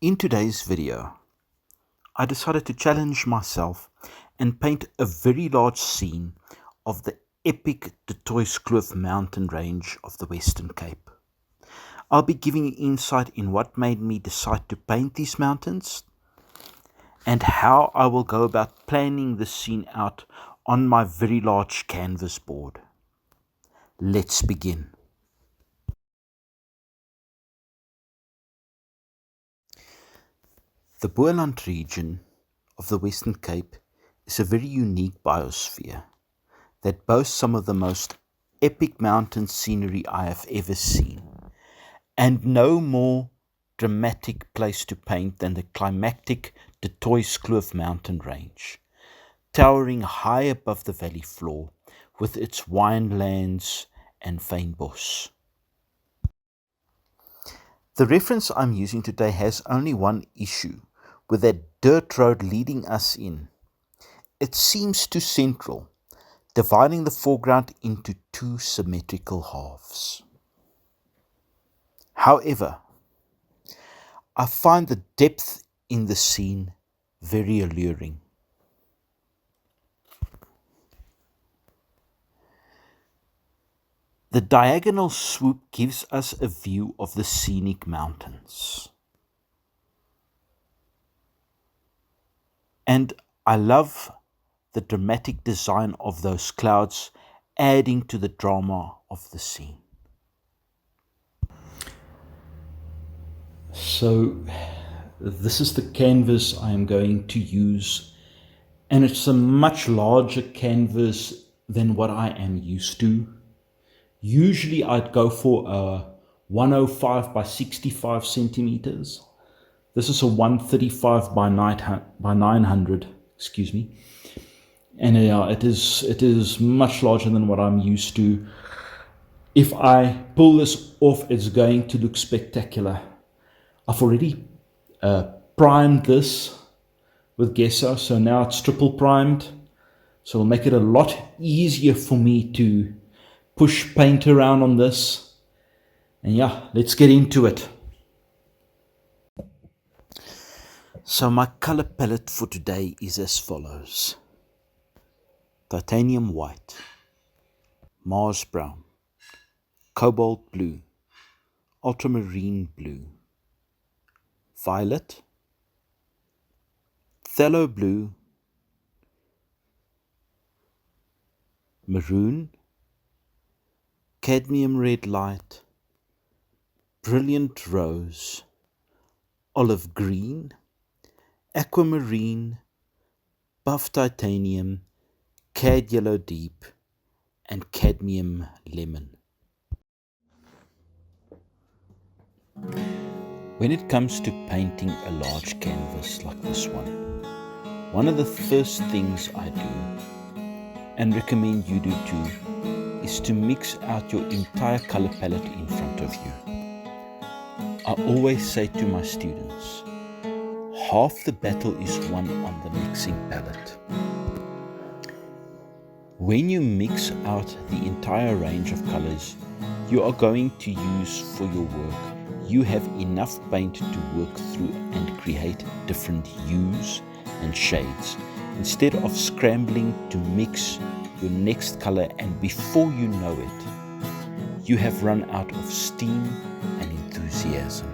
In today's video, I decided to challenge myself and paint a very large scene of the epic Kloof mountain range of the Western Cape. I'll be giving you insight in what made me decide to paint these mountains and how I will go about planning the scene out on my very large canvas board. Let's begin. The Boland region of the Western Cape is a very unique biosphere that boasts some of the most epic mountain scenery I have ever seen, and no more dramatic place to paint than the climactic Kloof mountain range, towering high above the valley floor with its winelands and fynbos. The reference I'm using today has only one issue with that dirt road leading us in. It seems too central, dividing the foreground into two symmetrical halves. However, I find the depth in the scene very alluring. The diagonal swoop gives us a view of the scenic mountains. And I love the dramatic design of those clouds, adding to the drama of the scene. So this is the canvas I am going to use, and it's a much larger canvas than what I am used to. Usually I'd go for a 105 by 65 centimeters. This is a 135 by 900, and it is much larger than what I'm used to. If I pull this off, it's going to look spectacular. I've already primed this with gesso, so now it's triple primed, so it'll make it a lot easier for me to push paint around on this. And yeah, let's get into it. So my color palette for today is as follows: titanium white, Mars brown, cobalt blue, ultramarine blue, violet, phthalo blue, maroon, cadmium red light, brilliant rose, olive green, aquamarine, buff titanium, cad yellow deep, and cadmium lemon. When it comes to painting a large canvas like this one of the first things I do, and recommend you do too, is to mix out your entire color palette in front of you. I always say to my students, half the battle is won on the mixing palette. When you mix out the entire range of colors you are going to use for your work, you have enough paint to work through and create different hues and shades, instead of scrambling to mix your next color, and before you know it, you have run out of steam and enthusiasm.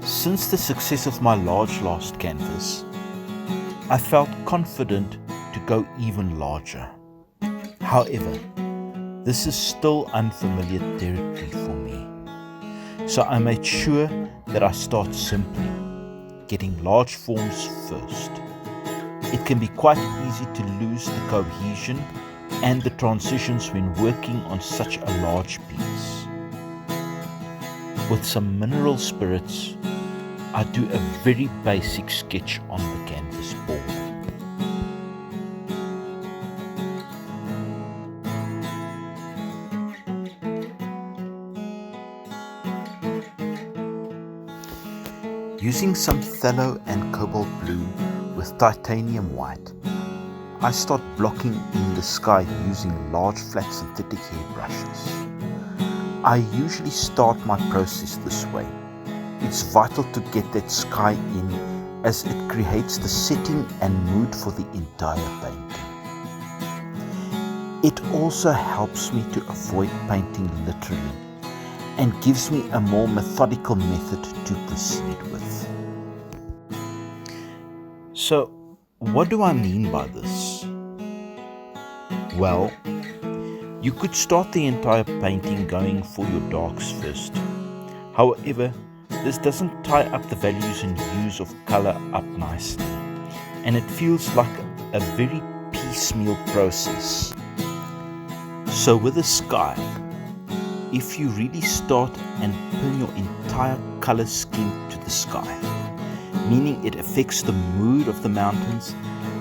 Since the success of my large last canvas, I felt confident to go even larger. However, this is still unfamiliar territory for me, so I made sure that I start simply, getting large forms first. It can be quite easy to lose the cohesion and the transitions when working on such a large piece. With some mineral spirits, I do a very basic sketch on the canvas board. Using some phthalo and cobalt blue with titanium white, I start blocking in the sky using large flat synthetic hairbrushes. I usually start my process this way. It's vital to get that sky in, as it creates the setting and mood for the entire painting. It also helps me to avoid painting literally and gives me a more methodical method to proceed with. So, what do I mean by this? Well, you could start the entire painting going for your darks first. However, this doesn't tie up the values and hues of color up nicely, and it feels like a very piecemeal process. So with the sky, if you really start and pin your entire color scheme to the sky, meaning it affects the mood of the mountains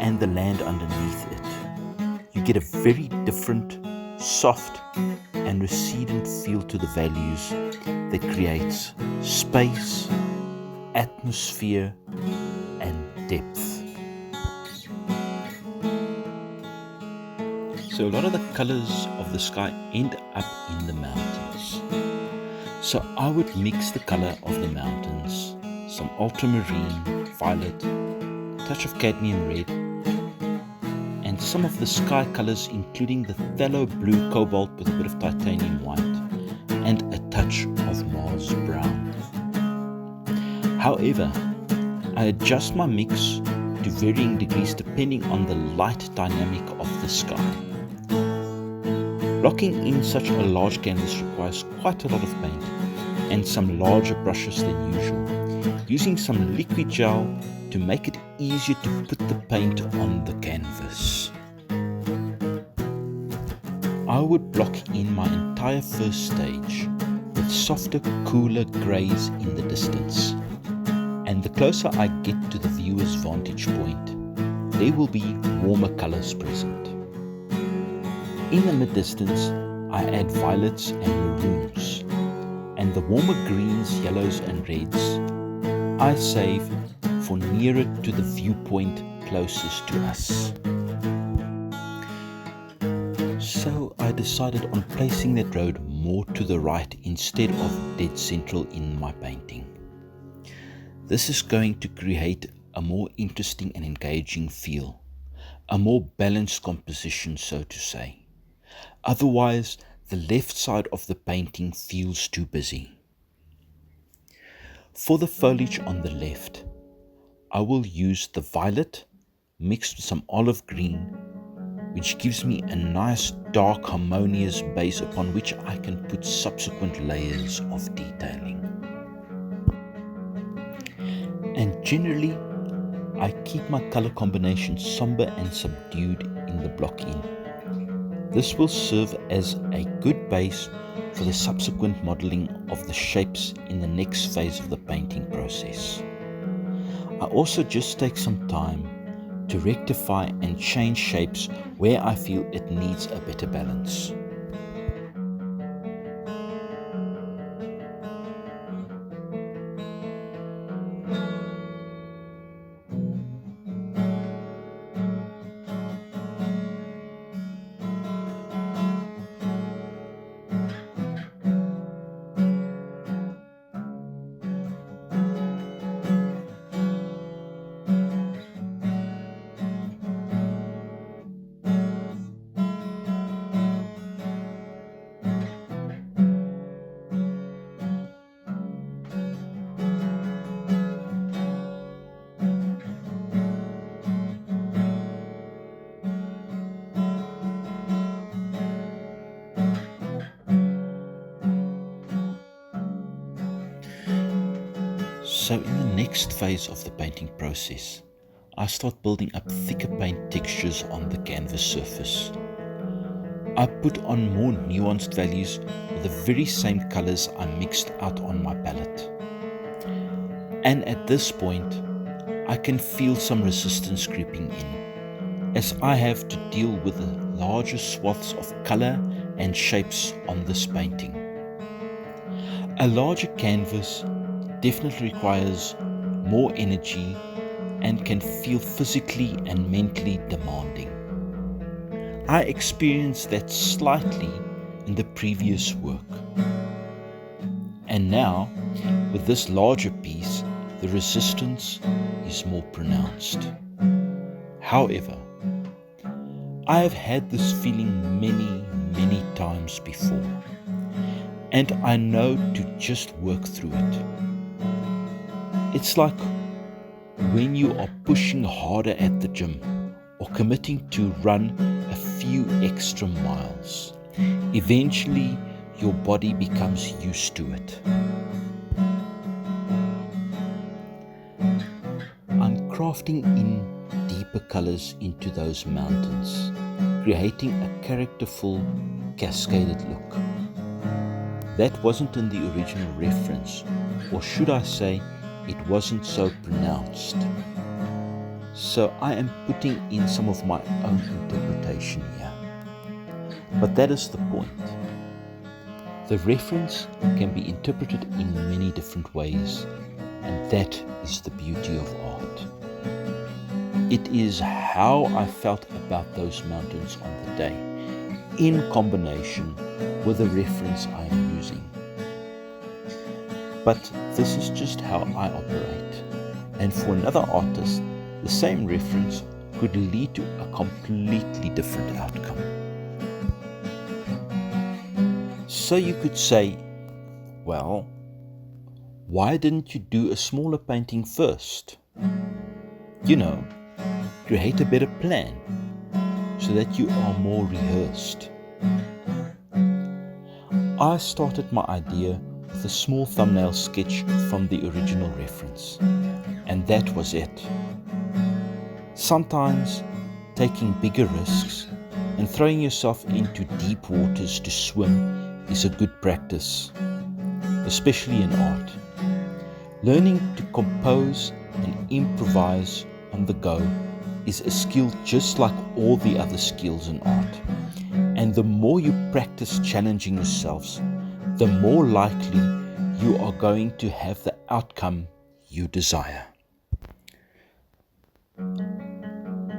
and the land underneath it, you get a very different, soft and recedent feel to the values that creates space, atmosphere and depth. So a lot of the colors of the sky end up in the mountains. So I would mix the color of the mountains, some ultramarine, violet, touch of cadmium red, and some of the sky colors including the phthalo blue cobalt with a bit of titanium white and a touch of Mars brown. However, I adjust my mix to varying degrees depending on the light dynamic of the sky. Blocking in such a large canvas requires quite a lot of paint and some larger brushes than usual, using some liquid gel to make it easier to put the paint on the canvas. I would block in my entire first stage with softer, cooler greys in the distance. And the closer I get to the viewer's vantage point, there will be warmer colors present. In the mid-distance, I add violets and maroons, and the warmer greens, yellows and reds I save for nearer to the viewpoint closest to us. So I decided on placing that road more to the right instead of dead central in my painting. This is going to create a more interesting and engaging feel, a more balanced composition, so to say. Otherwise, the left side of the painting feels too busy. For the foliage on the left, I will use the violet mixed with some olive green, which gives me a nice dark harmonious base upon which I can put subsequent layers of detailing. And generally, I keep my color combination somber and subdued in the block in. This will serve as a good base for the subsequent modeling of the shapes in the next phase of the painting process. I also just take some time to rectify and change shapes where I feel it needs a better balance. So in the next phase of the painting process, I start building up thicker paint textures on the canvas surface. I put on more nuanced values with the very same colors I mixed out on my palette. And at this point, I can feel some resistance creeping in, as I have to deal with the larger swaths of color and shapes on this painting. A larger canvas definitely requires more energy and can feel physically and mentally demanding. I experienced that slightly in the previous work. And now, with this larger piece, the resistance is more pronounced. However, I have had this feeling many times before, and I know to just work through it. It's like when you are pushing harder at the gym or committing to run a few extra miles. Eventually, your body becomes used to it. I'm crafting in deeper colors into those mountains, creating a characterful, cascaded look. That wasn't in the original reference, or should I say, it wasn't so pronounced. So I am putting in some of my own interpretation here. But that is the point. The reference can be interpreted in many different ways, and that is the beauty of art. It is how I felt about those mountains on the day, in combination with the reference I am using. But this is just how I operate, and for another artist, the same reference could lead to a completely different outcome. So you could say, well, why didn't you do a smaller painting first? You know, create a better plan so that you are more rehearsed. I started my idea with a small thumbnail sketch from the original reference, and that was it. Sometimes taking bigger risks and throwing yourself into deep waters to swim is a good practice, especially in art. Learning to compose and improvise on the go is a skill just like all the other skills in art. And the more you practice challenging yourselves, the more likely you are going to have the outcome you desire.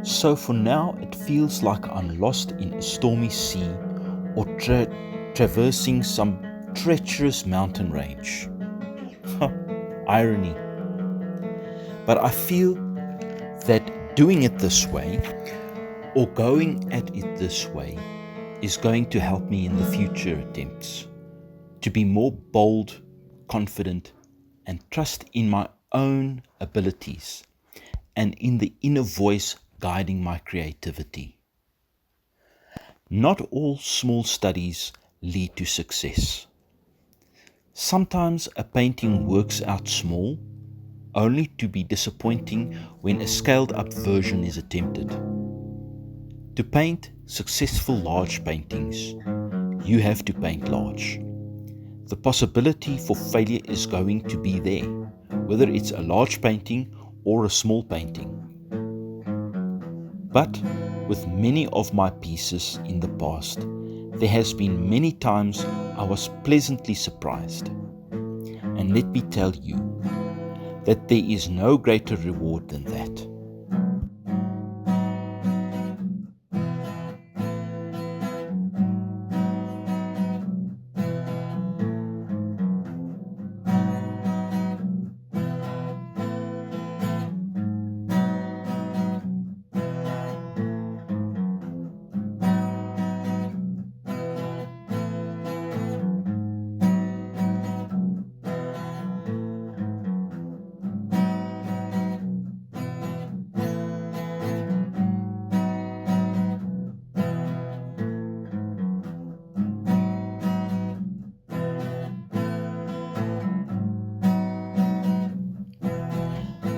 So for now, it feels like I'm lost in a stormy sea or traversing some treacherous mountain range. Irony. But I feel that doing it this way, or going at it this way, is going to help me in the future attempts to be more bold, confident, and trust in my own abilities and in the inner voice guiding my creativity. Not all small studies lead to success. Sometimes a painting works out small, only to be disappointing when a scaled-up version is attempted. To paint successful large paintings, you have to paint large. The possibility for failure is going to be there, whether it's a large painting or a small painting. But with many of my pieces in the past, there has been many times I was pleasantly surprised. And let me tell you that there is no greater reward than that.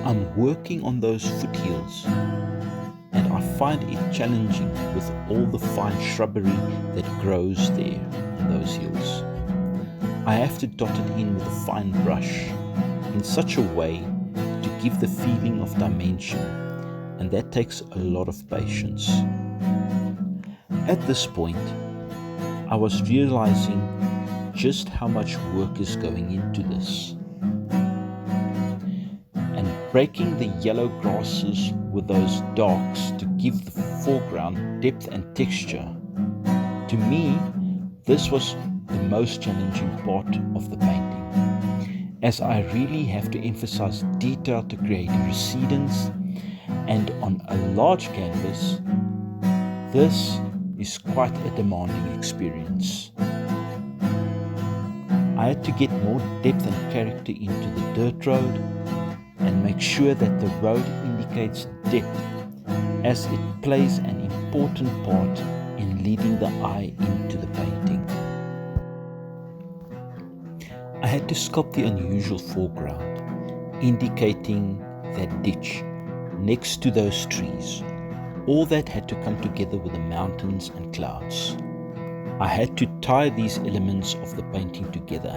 I'm working on those foothills, and I find it challenging with all the fine shrubbery that grows there on those hills. I have to dot it in with a fine brush in such a way give the feeling of dimension, and that takes a lot of patience. At this point, I was realizing just how much work is going into this. And breaking the yellow grasses with those darks to give the foreground depth and texture. To me, this was the most challenging part of the painting, as I really have to emphasize detail to create recedence, and on a large canvas, this is quite a demanding experience. I had to get more depth and character into the dirt road and make sure that the road indicates depth, as it plays an important part in leading the eye into the painting. I had to sculpt the unusual foreground, indicating that ditch next to those trees. All that had to come together with the mountains and clouds. I had to tie these elements of the painting together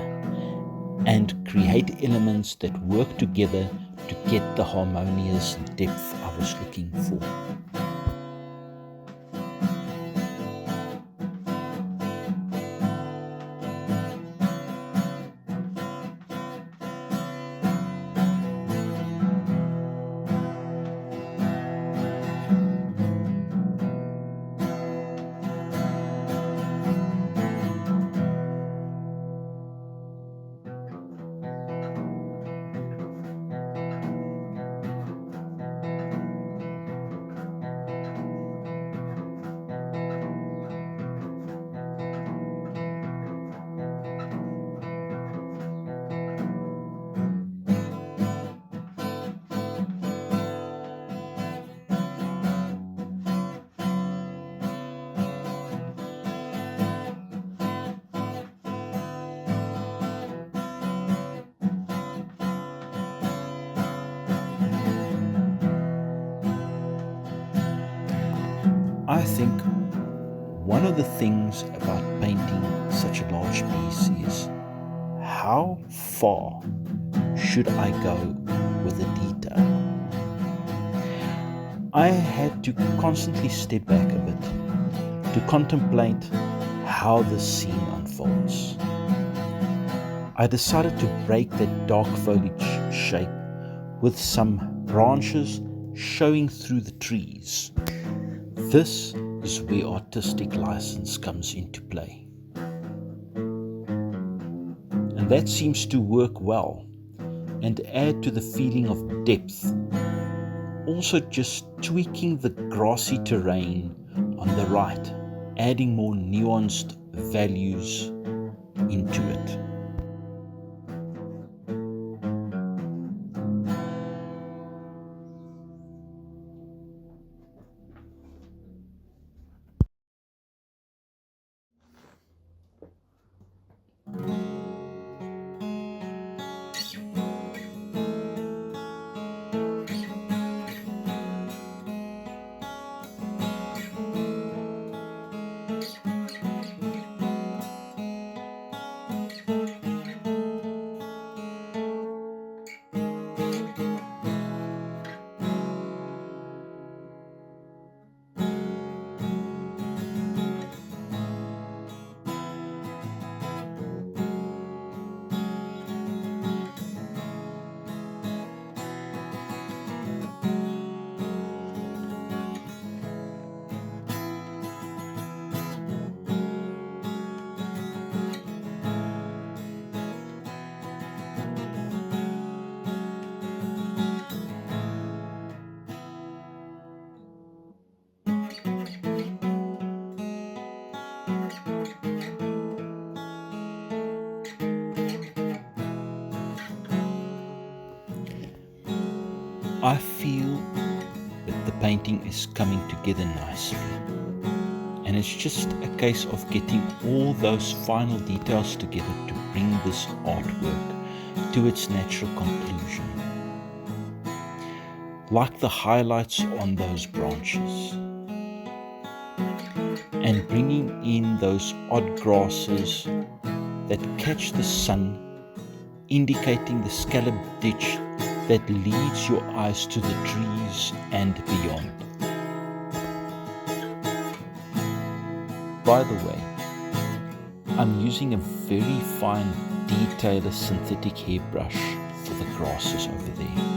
and create elements that work together to get the harmonious depth I was looking for. I think one of the things about painting such a large piece is how far should I go with the detail? I had to constantly step back a bit to contemplate how the scene unfolds. I decided to break that dark foliage shape with some branches showing through the trees. This is where artistic license comes into play. And that seems to work well and add to the feeling of depth. Also just tweaking the grassy terrain on the right, adding more nuanced values into it. I feel that the painting is coming together nicely, and it's just a case of getting all those final details together to bring this artwork to its natural conclusion, like the highlights on those branches, and bringing in those odd grasses that catch the sun, indicating the scalloped ditch that leads your eyes to the trees and beyond. By the way, I'm using a very fine detailer synthetic hairbrush for the grasses over there.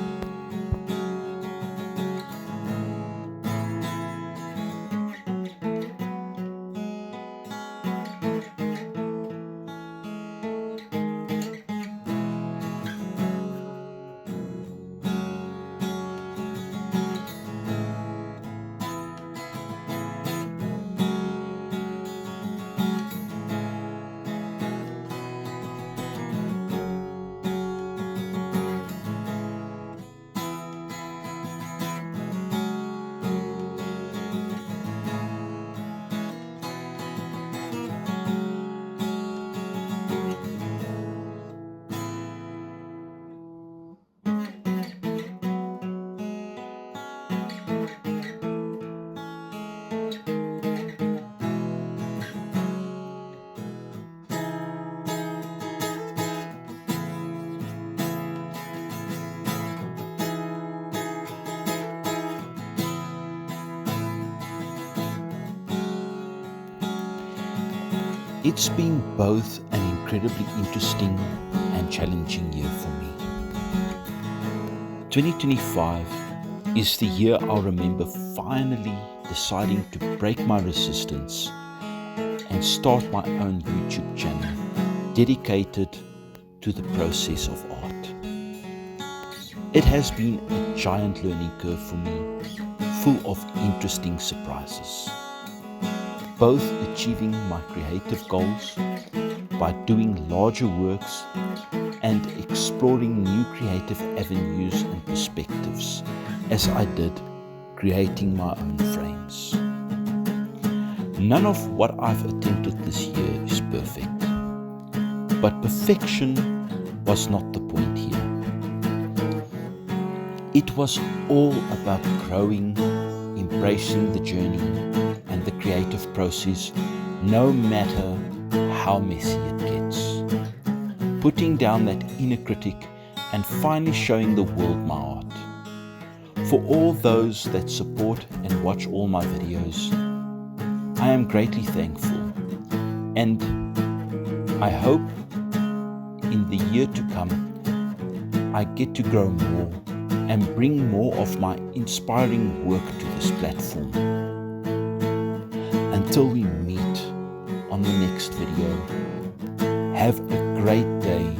It's been both an incredibly interesting and challenging year for me. 2025 is the year I'll remember finally deciding to break my resistance and start my own YouTube channel dedicated to the process of art. It has been a giant learning curve for me, full of interesting surprises. Both achieving my creative goals by doing larger works and exploring new creative avenues and perspectives as I did creating my own frames. None of what I've attempted this year is perfect, but perfection was not the point here. It was all about growing, embracing the journey and the creative process, no matter how messy it gets. Putting down that inner critic and finally showing the world my art. For all those that support and watch all my videos, I am greatly thankful, and I hope in the year to come I get to grow more and bring more of my inspiring work to this platform. Until we meet on the next video, have a great day